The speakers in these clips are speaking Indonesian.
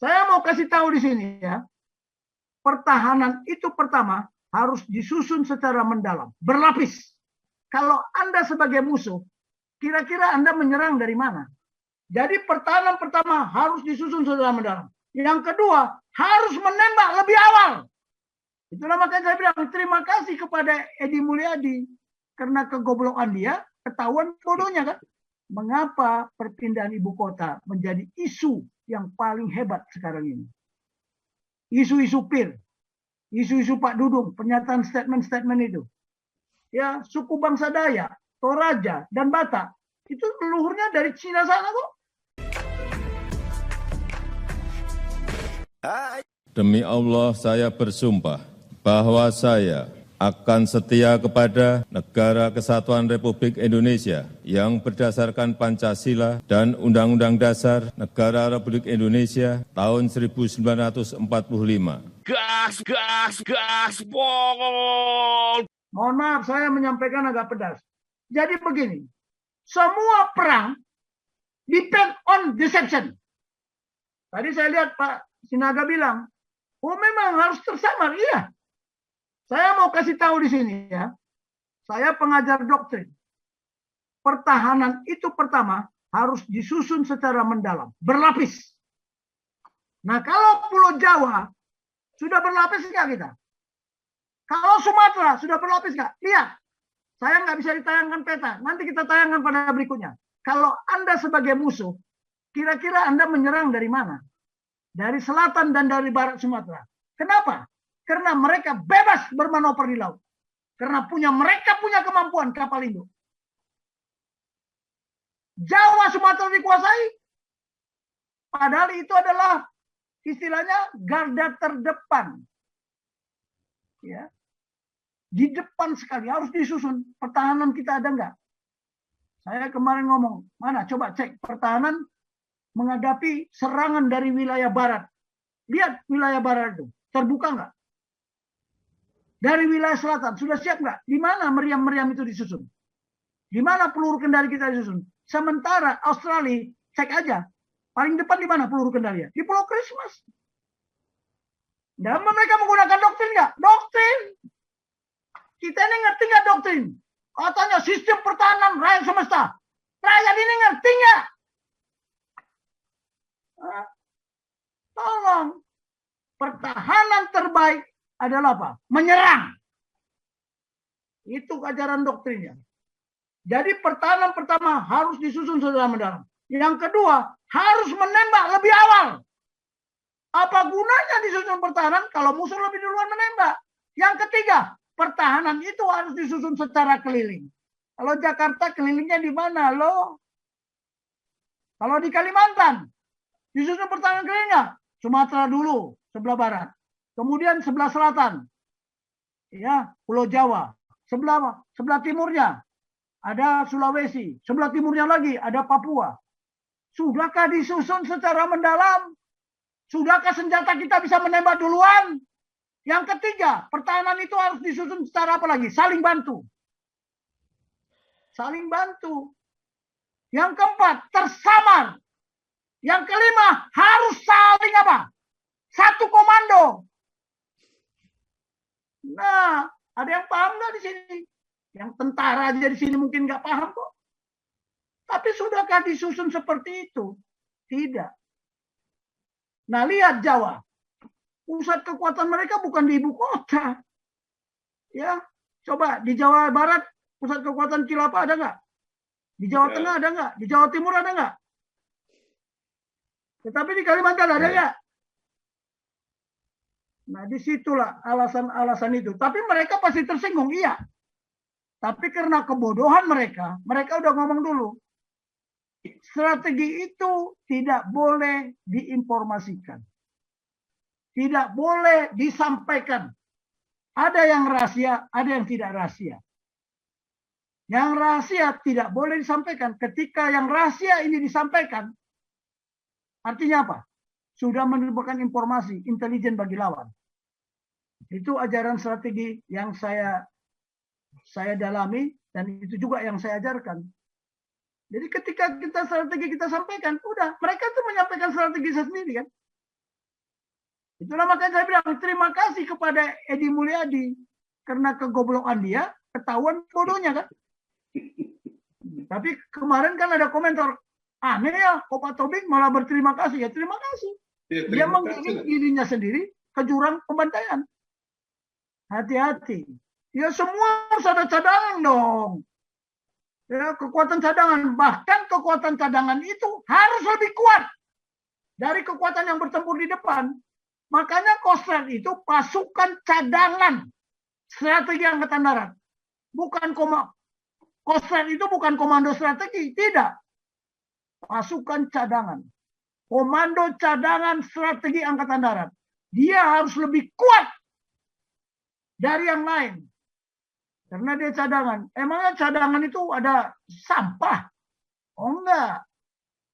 Saya mau kasih tahu di sini ya, pertahanan itu pertama harus disusun secara mendalam, berlapis. Kalau Anda sebagai musuh, kira-kira Anda menyerang dari mana? Jadi pertahanan pertama harus disusun secara mendalam. Yang kedua, harus menembak lebih awal. Itulah makanya saya bilang terima kasih kepada Edi Mulyadi. Karena kegoblokan dia, ketahuan bodohnya kan. Mengapa perpindahan ibu kota menjadi isu yang paling hebat sekarang ini? Isu-isu PIR, isu-isu Pak Dudung, pernyataan statement-statement itu. Ya, suku bangsa Dayak, Toraja, dan Batak, itu leluhurnya dari Cina sana kok. Demi Allah saya bersumpah bahwa saya akan setia kepada Negara Kesatuan Republik Indonesia yang berdasarkan Pancasila dan Undang-Undang Dasar Negara Republik Indonesia tahun 1945. Gas, pol! Mohon maaf, saya menyampaikan agak pedas. Jadi begini, semua perang depend on deception. Tadi saya lihat Pak Sinaga bilang, oh memang harus tersamar. Iya. Saya mau kasih tahu di sini ya, saya pengajar doktrin. Pertahanan itu pertama harus disusun secara mendalam, berlapis. Nah kalau Pulau Jawa sudah berlapis nggak kita? Kalau Sumatera sudah berlapis nggak? Lihat, saya nggak bisa ditayangkan peta. Nanti kita tayangkan pada berikutnya. Kalau Anda sebagai musuh, kira-kira Anda menyerang dari mana? Dari selatan dan dari barat Sumatera. Kenapa? Karena mereka bebas bermanuver di laut. Karena mereka punya kemampuan kapal induk. Jawa Sumatera dikuasai. Padahal itu adalah istilahnya garda terdepan. Ya. Di depan sekali harus disusun. Pertahanan kita ada enggak? Saya kemarin ngomong, mana coba cek pertahanan menghadapi serangan dari wilayah barat. Lihat wilayah barat itu, terbuka enggak? Dari wilayah selatan, sudah siap nggak? Di mana meriam-meriam itu disusun? Di mana peluru kendali kita disusun? Sementara Australia, cek aja. Paling depan di mana peluru kendali? Di Pulau Christmas. Dan mereka menggunakan doktrin nggak? Doktrin. Kita ini ngerti nggak doktrin? Katanya sistem pertahanan rakyat semesta. Rakyat ini ngerti nggak? Tolong. Pertahanan terbaik adalah apa? Menyerang. Itu ajaran doktrinnya. Jadi pertahanan pertama harus disusun secara mendalam. Yang kedua, harus menembak lebih awal. Apa gunanya disusun pertahanan kalau musuh lebih duluan menembak? Yang ketiga, pertahanan itu harus disusun secara keliling. Kalau Jakarta kelilingnya di mana loh? Kalau di Kalimantan, disusun pertahanan kelilingnya. Sumatera dulu, sebelah barat. Kemudian sebelah selatan, ya Pulau Jawa. Sebelah timurnya ada Sulawesi. Sebelah timurnya lagi ada Papua. Sudahkah disusun secara mendalam? Sudahkah senjata kita bisa menembak duluan? Yang ketiga, pertahanan itu harus disusun secara apa lagi? Saling bantu. Saling bantu. Yang keempat, tersamar. Yang kelima, harus saling apa? Satu komando. Nah, ada yang paham nggak di sini? Yang tentara aja di sini mungkin nggak paham kok. Tapi sudahkah disusun seperti itu? Tidak. Nah, lihat Jawa. Pusat kekuatan mereka bukan di ibu kota. Ya, coba di Jawa Barat pusat kekuatan Cilapa ada nggak? Di Jawa Tengah ada nggak? Di Jawa Timur ada nggak? Tetapi di Kalimantan ada nggak? Nah, disitulah alasan-alasan itu. Tapi mereka pasti tersinggung, iya. Tapi karena kebodohan mereka udah ngomong dulu. Strategi itu tidak boleh diinformasikan. Tidak boleh disampaikan. Ada yang rahasia, ada yang tidak rahasia. Yang rahasia tidak boleh disampaikan. Ketika yang rahasia ini disampaikan, artinya apa? Sudah menemukan informasi intelijen bagi lawan. Itu ajaran strategi yang saya dalami dan itu juga yang saya ajarkan. Jadi ketika kita strategi kita sampaikan, udah mereka tuh menyampaikan strategi sendiri kan. Itulah makanya saya bilang terima kasih kepada Edi Mulyadi. Karena kegoblokan dia, ketahuan bodohnya kan. Tapi kemarin kan ada komentar, aneh ya, kok Pak Tobing malah berterima kasih. Ya terima kasih. Ya, Dia terima menggiring kasih. dirinya sendiri ke jurang pembantaian. Hati-hati. Ya semua harus ada cadangan dong. Ya, kekuatan cadangan. Bahkan kekuatan cadangan itu harus lebih kuat dari kekuatan yang bertempur di depan. Makanya Kostrad itu pasukan cadangan strategi Angkatan Darat. Kostrad itu bukan komando strategi, tidak. Pasukan cadangan. Komando cadangan strategi Angkatan Darat. Dia harus lebih kuat dari yang lain. Karena dia cadangan. Emangnya cadangan itu ada sampah? Oh enggak.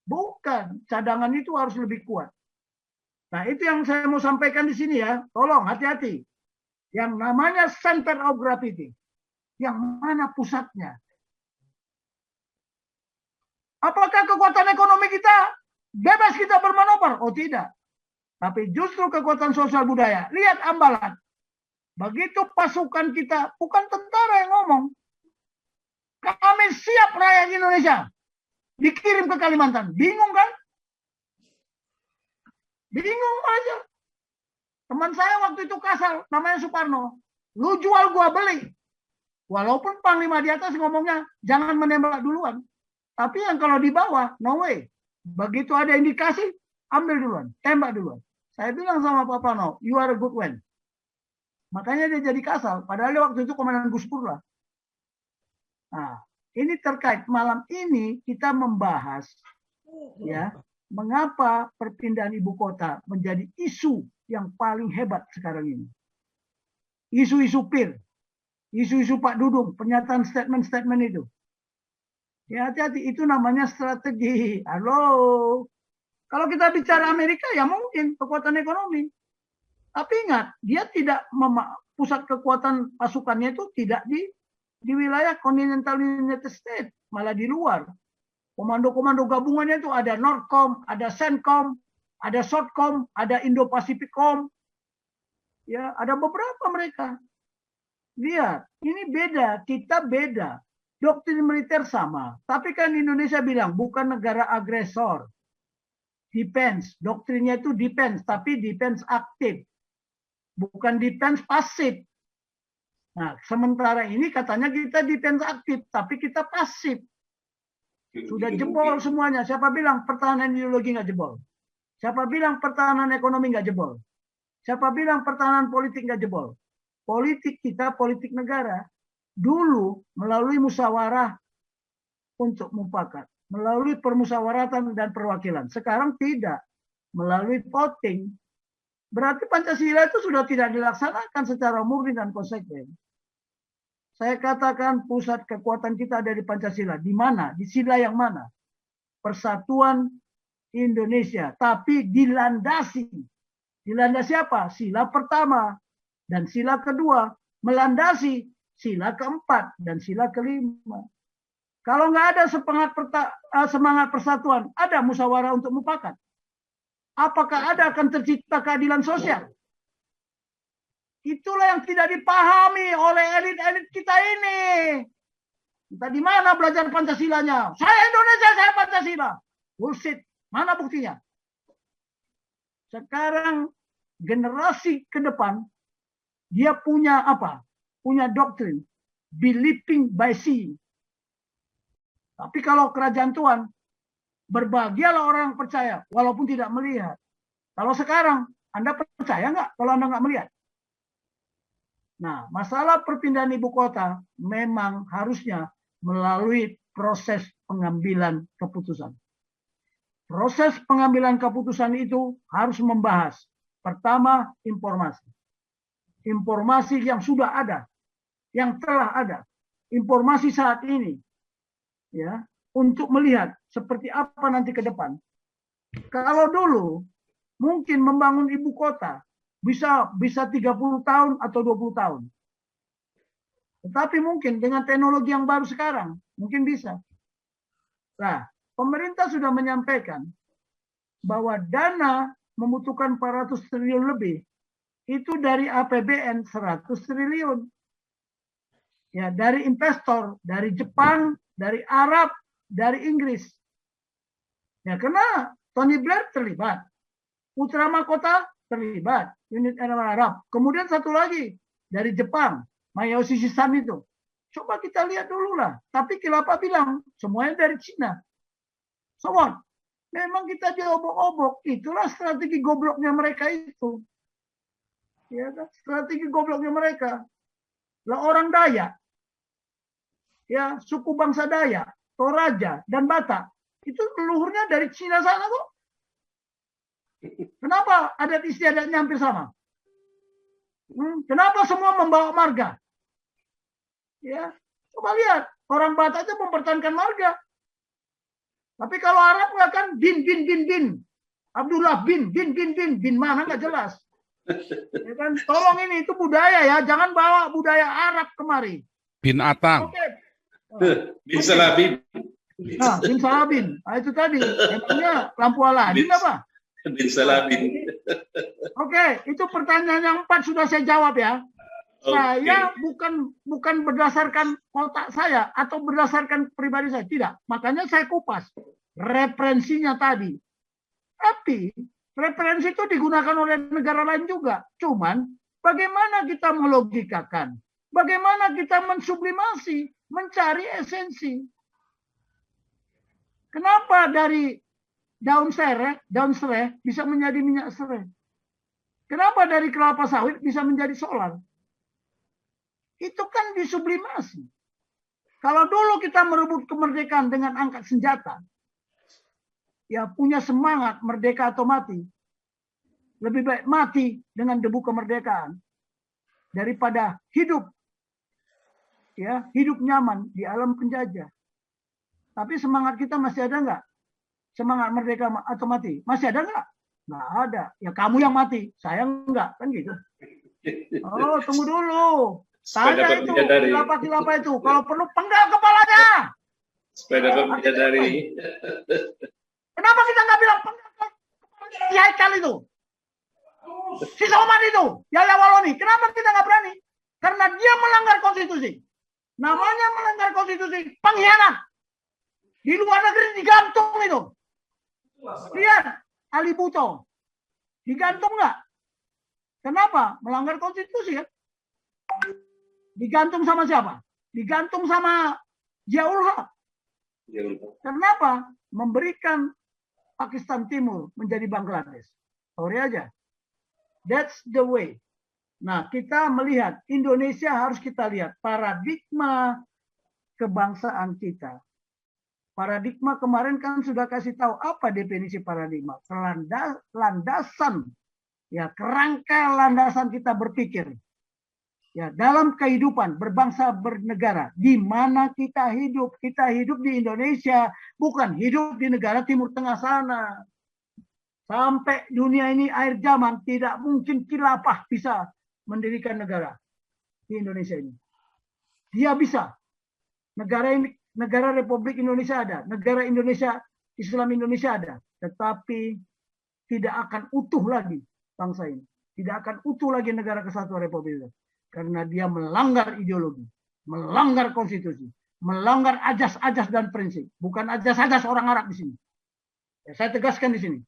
Bukan. Cadangan itu harus lebih kuat. Nah itu yang saya mau sampaikan di sini ya. Tolong hati-hati. Yang namanya center of gravity. Yang mana pusatnya? Apakah kekuatan ekonomi kita bebas kita bermanuver? Oh tidak. Tapi justru kekuatan sosial budaya. Lihat ambalan. Begitu pasukan kita, bukan tentara yang ngomong. Kami siap rakyat Indonesia. Dikirim ke Kalimantan. Bingung kan? Bingung aja. Teman saya waktu itu kasar, namanya Suparno. Lu jual gua beli. Walaupun Panglima di atas ngomongnya, jangan menembak duluan. Tapi yang kalau di bawah, no way. Begitu ada indikasi, ambil duluan. Tembak duluan. Saya bilang sama Pak Prano, you are a good one. Makanya dia jadi kasar. Padahal dia waktu itu komandan Guspur lah. Nah, ini terkait malam ini kita membahas ya mengapa perpindahan ibu kota menjadi isu yang paling hebat sekarang ini. Isu-isu PIR, isu-isu Pak Dudung, pernyataan statement-statement itu. Ya hati-hati, itu namanya strategi. Halo. Kalau kita bicara Amerika ya mungkin kekuatan ekonomi. Tapi ingat, dia tidak pusat kekuatan pasukannya itu tidak di wilayah continental United States, malah di luar. Komando-komando gabungannya itu ada Nordcom, ada CENTCOM, ada SOTCOM, ada Indo-Pasifik.com. Ya, ada beberapa mereka. Lihat, ini beda, kita beda. Doktrin militer sama, tapi kan Indonesia bilang bukan negara agresor. Defense, doktrinnya itu defense, tapi defense aktif. Bukan defense pasif. Nah, sementara ini katanya kita defense aktif, tapi kita pasif. Sudah jebol semuanya. Siapa bilang pertahanan ideologi nggak jebol? Siapa bilang pertahanan ekonomi nggak jebol? Siapa bilang pertahanan politik nggak jebol? Politik kita, politik negara. Dulu melalui musyawarah untuk mufakat. Melalui permusyawaratan dan perwakilan. Sekarang tidak. Melalui voting. Berarti Pancasila itu sudah tidak dilaksanakan secara murni dan konsekuen. Saya katakan pusat kekuatan kita ada di Pancasila. Di mana? Di sila yang mana? Persatuan Indonesia. Tapi dilandasi. Dilandasi apa? Sila pertama dan sila kedua. Melandasi sila keempat dan sila kelima. Kalau nggak ada semangat persatuan, ada musyawarah untuk mufakat. Apakah ada akan tercipta keadilan sosial? Itulah yang tidak dipahami oleh elit-elit kita ini. Kita di mana belajar Pancasilanya? Saya Indonesia, saya Pancasila. Bullshit. Mana buktinya? Sekarang generasi ke depan, dia punya apa? Punya doktrin. Believing by seeing. Tapi kalau kerajaan Tuhan, berbahagialah orang yang percaya, walaupun tidak melihat. Kalau sekarang, Anda percaya nggak kalau Anda nggak melihat? Nah, masalah perpindahan ibu kota memang harusnya melalui proses pengambilan keputusan. Proses pengambilan keputusan itu harus membahas, pertama, informasi. Informasi yang sudah ada, yang telah ada. Informasi saat ini, ya, untuk melihat seperti apa nanti ke depan. Kalau dulu mungkin membangun ibu kota bisa 30 tahun atau 20 tahun. Tetapi mungkin dengan teknologi yang baru sekarang mungkin bisa. Nah, pemerintah sudah menyampaikan bahwa dana membutuhkan 400 triliun lebih. Itu dari APBN 100 triliun. Ya, dari investor, dari Jepang, dari Arab, dari Inggris. Ya, karena Tony Blair terlibat. Putra Mahkota terlibat, unit Arab. Kemudian satu lagi dari Jepang, Masayoshi Shisan itu. Coba kita lihat dulu lah. Tapi Khilafah bilang semuanya dari Cina. So what? Memang kita diobok-obok. Itulah strategi gobloknya mereka itu. Ya kan? Strategi gobloknya mereka. Lah orang Dayak, ya suku bangsa Dayak, Toraja dan Batak itu leluhurnya dari Cina sana kok. Kenapa adat istiadatnya hampir sama? Kenapa semua membawa marga? Ya, coba lihat orang Batak itu mempertahankan marga. Tapi kalau Arab nggak kan bin, Abdullah bin mana nggak jelas. Ya kan, tolong ini itu budaya ya, jangan bawa budaya Arab kemari. Bin Atang. Oke. Bin Salabin. Nah, bin Salabin. Nah, itu tadi. Emangnya lampu Aladin apa? Bin Salabin. Oke, itu pertanyaan yang 4 sudah saya jawab ya. Saya bukan berdasarkan otak saya atau berdasarkan pribadi saya, tidak. Makanya saya kupas referensinya tadi. Tapi referensi itu digunakan oleh negara lain juga. Cuman bagaimana kita melogikakan? Bagaimana kita mensublimasi, mencari esensi? Kenapa dari daun serai bisa menjadi minyak serai? Kenapa dari kelapa sawit bisa menjadi solar? Itu kan disublimasi. Kalau dulu kita merebut kemerdekaan dengan angkat senjata, ya punya semangat merdeka atau mati. Lebih baik mati dengan debu kemerdekaan daripada hidup, ya hidup nyaman di alam penjajah. Tapi semangat kita masih ada nggak? Semangat merdeka atau mati masih ada nggak? Nggak ada. Ya kamu yang mati, saya nggak, kan gitu. Oh, tunggu dulu. Tanya itu, kilapa itu. Kalau perlu penggal kepalanya. Supaya dapat menyadari. Kenapa kita nggak bilang penggal kepalanya si Haikal itu? Si Somad itu, Yahya Waloni. Kenapa kita nggak berani? Karena dia melanggar konstitusi. Namanya melanggar konstitusi, pengkhianat. Di luar negeri digantung itu. Lihat, Ali Buto. Digantung nggak? Kenapa? Melanggar konstitusi kan? Digantung sama siapa? Digantung sama Ziaul Haq. Kenapa? Memberikan Pakistan Timur menjadi Bangladesh. Sorry aja. That's the way. Nah, kita melihat Indonesia harus kita lihat paradigma kebangsaan kita. Paradigma kemarin kan sudah kasih tahu apa definisi paradigma. Landasan, ya kerangka landasan kita berpikir. Ya, dalam kehidupan berbangsa bernegara, di mana kita hidup di Indonesia, bukan hidup di negara Timur Tengah sana. Sampai dunia ini akhir zaman tidak mungkin khilafah bisa mendirikan negara di Indonesia ini. Dia bisa. Negara Republik Indonesia ada, negara Indonesia Islam Indonesia ada, tetapi tidak akan utuh lagi bangsa ini. Tidak akan utuh lagi negara kesatuan Republik Indonesia. Karena dia melanggar ideologi, melanggar konstitusi, melanggar ajas-ajas dan prinsip. Bukan ajas-ajas orang Arab di sini. Ya, saya tegaskan di sini.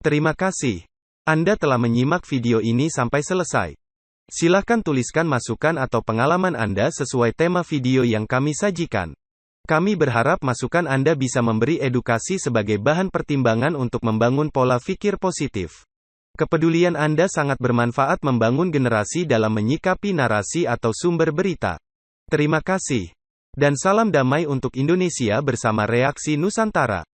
Terima kasih. Anda telah menyimak video ini sampai selesai. Silakan tuliskan masukan atau pengalaman Anda sesuai tema video yang kami sajikan. Kami berharap masukan Anda bisa memberi edukasi sebagai bahan pertimbangan untuk membangun pola pikir positif. Kepedulian Anda sangat bermanfaat membangun generasi dalam menyikapi narasi atau sumber berita. Terima kasih. Dan salam damai untuk Indonesia bersama Reaksi Nusantara.